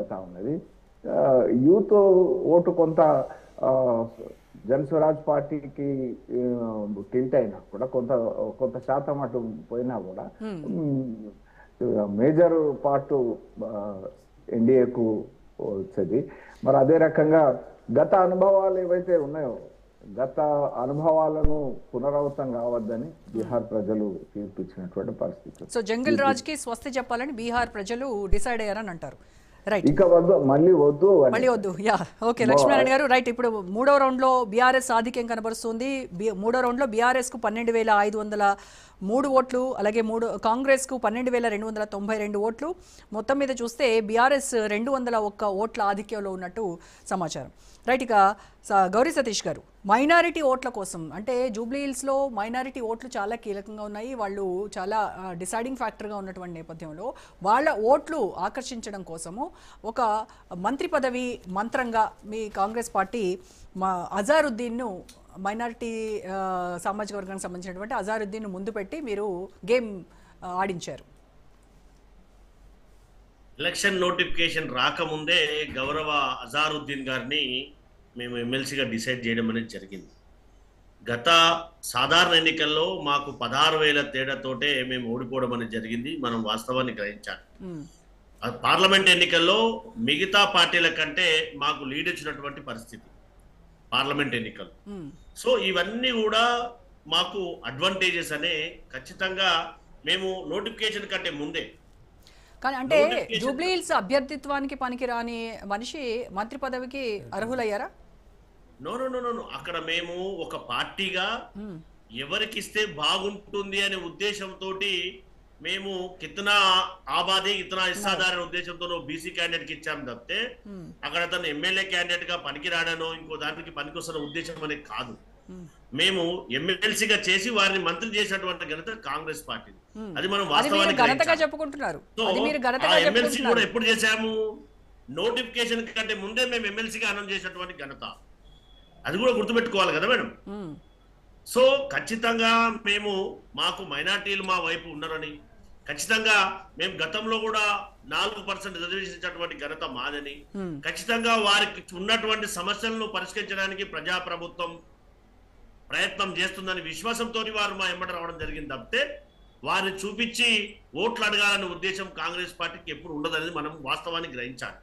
అవుతా ఉన్నది. Youth vote కొంత జనస్వరాజ్ పార్టీకి టిల్ట్ అయినా కూడా కొంత కొంత శాతం అటు పోయినా కూడా మేజర్ పార్ట్ ఎన్డీఏకు వచ్చేది. మరి అదే రకంగా గత అనుభవాలు ఏవైతే ఉన్నాయో గత అనుభవాలను పునరావృతం కావద్దని బీహార్ ప్రజలు తీర్పిచ్చినటువంటి పరిస్థితి. సో జంగిల్ రాజ్ కి స్వస్తి చెప్పాలని బీహార్ ప్రజలు డిసైడ్ అయ్యారని అంటారు. రైట్, ఇక వద్దు, మళ్ళీ వద్దు. యా ఓకే లక్ష్మీనారాయణ గారు. రైట్, ఇప్పుడు మూడో రౌండ్లో బీఆర్ఎస్ ఆధిక్యం కనబరుస్తుంది. మూడో రౌండ్లో బీఆర్ఎస్కు 12,503 ఓట్లు, అలాగే కాంగ్రెస్కు 12,292 ఓట్లు. మొత్తం మీద చూస్తే బీఆర్ఎస్ 201 ఓట్ల ఆధిక్యంలో ఉన్నట్టు సమాచారం. రైట్, ఇక గౌరీ సతీష్ గారు, మైనారిటీ ఓట్ల కోసం అంటే జూబ్లీ హిల్స్లో మైనారిటీ ఓట్లు చాలా కీలకంగా ఉన్నాయి. వాళ్ళు చాలా డిసైడింగ్ ఫ్యాక్టర్గా ఉన్నటువంటి నేపథ్యంలో వాళ్ళ ఓట్లు ఆకర్షించడం కోసము ఒక మంత్రి పదవి మంత్రంగా మీ కాంగ్రెస్ పార్టీ అజారుద్దీన్ను, మైనారిటీ సామాజిక వర్గానికి సంబంధించినటువంటి అజారుద్దీన్ను ముందు పెట్టి మీరు గేమ్ ఆడించారు. ఎలక్షన్ నోటిఫికేషన్ రాకముందే గౌరవ అజారుద్దీన్ గారిని మేము ఎమ్మెల్సీగా డిసైడ్ చేయడం అనేది జరిగింది. గత సాధారణ ఎన్నికల్లో మాకు 16,000 తేడాతోటే మేము ఓడిపోవడం అనేది జరిగింది. మనం వాస్తవాన్ని గ్రహించాలి. పార్లమెంట్ ఎన్నికల్లో మిగతా పార్టీల కంటే మాకు లీడ్ వచ్చినటువంటి పరిస్థితి పార్లమెంట్ ఎన్నికలు. సో ఇవన్నీ కూడా మాకు అడ్వాంటేజెస్ అనే ఖచ్చితంగా మేము నోటిఫికేషన్ కంటే ముందే. కానీ అంటే జూబ్లీ హిల్స్ అభ్యర్థిత్వానికి పనికిరాని మనిషి మంత్రి పదవికి అర్హులయ్యారా? నో, అక్కడ మేము ఒక పార్టీగా ఎవరికిస్తే బాగుంటుంది అనే ఉద్దేశంతో మేము కితనా ఆబాదీ ఇతనా ఇస్తాదారనే ఉద్దేశంతో బీసీ క్యాండిడేట్ కి ఇచ్చాము తప్పితే అక్కడ తను ఎమ్మెల్యే క్యాండిడేట్ గా పనికిరాడనో ఇంకో దానికి పనికొస్తున్న ఉద్దేశం అనేది కాదు. మేము ఎమ్మెల్సీగా చేసి వారిని మంత్రి చేసినటువంటి ఘనత కాంగ్రెస్ పార్టీ. అది మనం వాస్తవానికి చెప్పుకుంటున్నారు. ఎమ్మెల్సీ కూడా ఎప్పుడు చేశాము? నోటిఫికేషన్ కంటే ముందే మేము ఎమ్మెల్సీగా అనౌన్స్ చేసినటువంటి ఘనత. అది కూడా గుర్తుపెట్టుకోవాలి కదా మేడం. సో ఖచ్చితంగా మాకు మైనార్టీలు మా వైపు ఉన్నారని, ఖచ్చితంగా మేము గతంలో కూడా 4% రిజర్వేషన్ ఇచ్చినటువంటి ఘనత మాదని, ఖచ్చితంగా వారికి ఉన్నటువంటి సమస్యలను పరిష్కరించడానికి ప్రజాప్రభుత్వం ప్రయత్నం చేస్తుందని విశ్వాసంతో వారు మా ఎమ్మట రావడం జరిగింది తప్పితే వారిని చూపించి ఓట్లు అడగాలనే ఉద్దేశం కాంగ్రెస్ పార్టీకి ఎప్పుడు ఉండదనేది మనం వాస్తవాన్ని గ్రహించాలి.